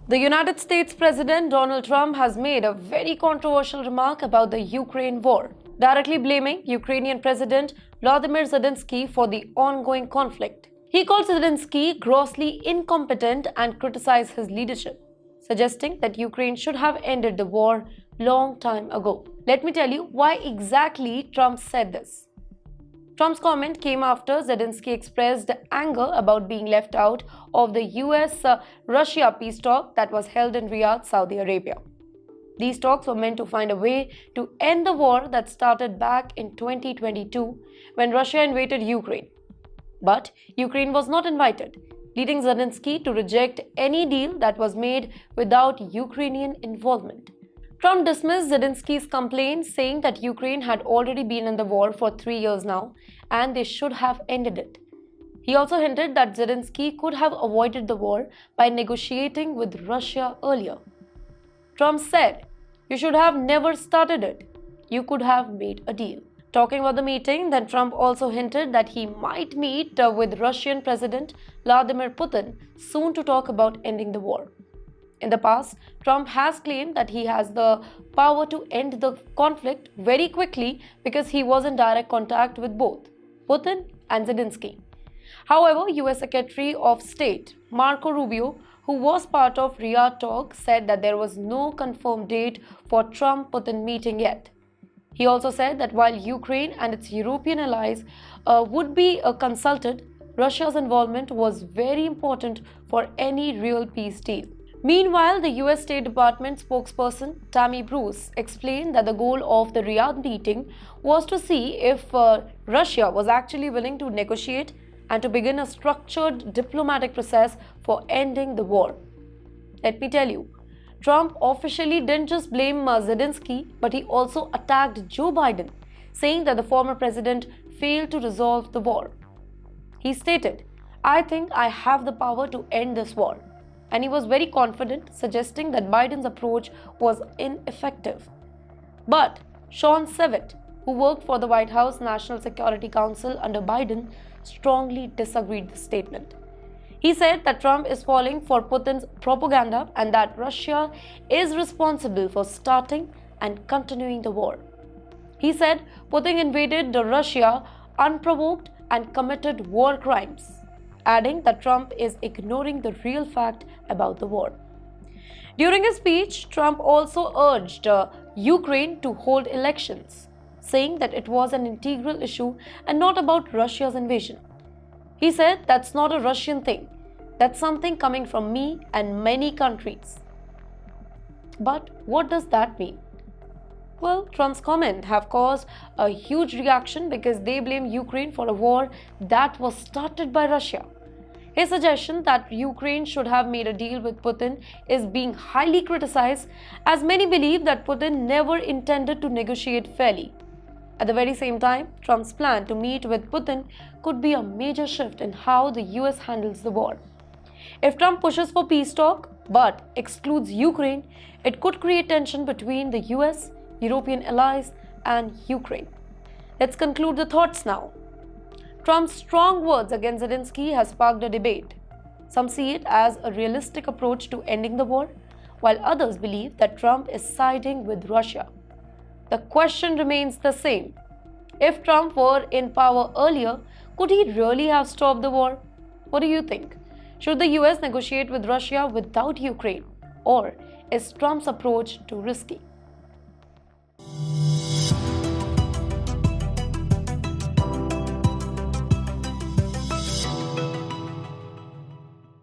The United States President Donald Trump has made a very controversial remark about the Ukraine war, directly blaming Ukrainian President Volodymyr Zelenskyy for the ongoing conflict. He called Zelenskyy grossly incompetent and criticized his leadership, suggesting that Ukraine should have ended the war long time ago. Let me tell you why exactly Trump said this. Trump's comment came after Zelenskyy expressed anger about being left out of the US-Russia peace talk that was held in Riyadh, Saudi Arabia. These talks were meant to find a way to end the war that started back in 2022 when Russia invaded Ukraine. But Ukraine was not invited, leading Zelenskyy to reject any deal that was made without Ukrainian involvement. Trump dismissed Zelenskyy's complaint, saying that Ukraine had already been in the war for 3 years now and they should have ended it. He also hinted that Zelenskyy could have avoided the war by negotiating with Russia earlier. Trump said, "You should have never started it. You could have made a deal." Talking about the meeting, then Trump also hinted that he might meet with Russian President Vladimir Putin soon to talk about ending the war. In the past, Trump has claimed that he has the power to end the conflict very quickly because he was in direct contact with both Putin and Zelenskyy. However, US Secretary of State Marco Rubio, who was part of Riyadh talk, said that there was no confirmed date for Trump-Putin meeting yet. He also said that while Ukraine and its European allies would be consulted, Russia's involvement was very important for any real peace deal. Meanwhile, the US State Department spokesperson Tammy Bruce explained that the goal of the Riyadh meeting was to see if Russia was actually willing to negotiate and to begin a structured diplomatic process for ending the war. Let me tell you, Trump officially didn't just blame Zelenskyy, but he also attacked Joe Biden, saying that the former president failed to resolve the war. He stated, "I think I have the power to end this war." And he was very confident, suggesting that Biden's approach was ineffective. But Sean Sevitt, who worked for the White House National Security Council under Biden, strongly disagreed with the statement. He said that Trump is falling for Putin's propaganda and that Russia is responsible for starting and continuing the war. He said Putin invaded Russia unprovoked and committed war crimes, adding that Trump is ignoring the real fact about the war. During his speech, Trump also urged Ukraine to hold elections, saying that it was an integral issue and not about Russia's invasion. He said, "That's not a Russian thing. That's something coming from me and many countries." But what does that mean? Well, Trump's comments have caused a huge reaction because they blame Ukraine for a war that was started by Russia. His suggestion that Ukraine should have made a deal with Putin is being highly criticized, as many believe that Putin never intended to negotiate fairly. At the very same time, Trump's plan to meet with Putin could be a major shift in how the US handles the war. If Trump pushes for peace talk but excludes Ukraine, it could create tension between the US, European allies, and Ukraine. Let's conclude the thoughts now. Trump's strong words against Zelenskyy has sparked a debate. Some see it as a realistic approach to ending the war, while others believe that Trump is siding with Russia. The question remains the same. If Trump were in power earlier, could he really have stopped the war? What do you think? Should the US negotiate with Russia without Ukraine? Or is Trump's approach too risky?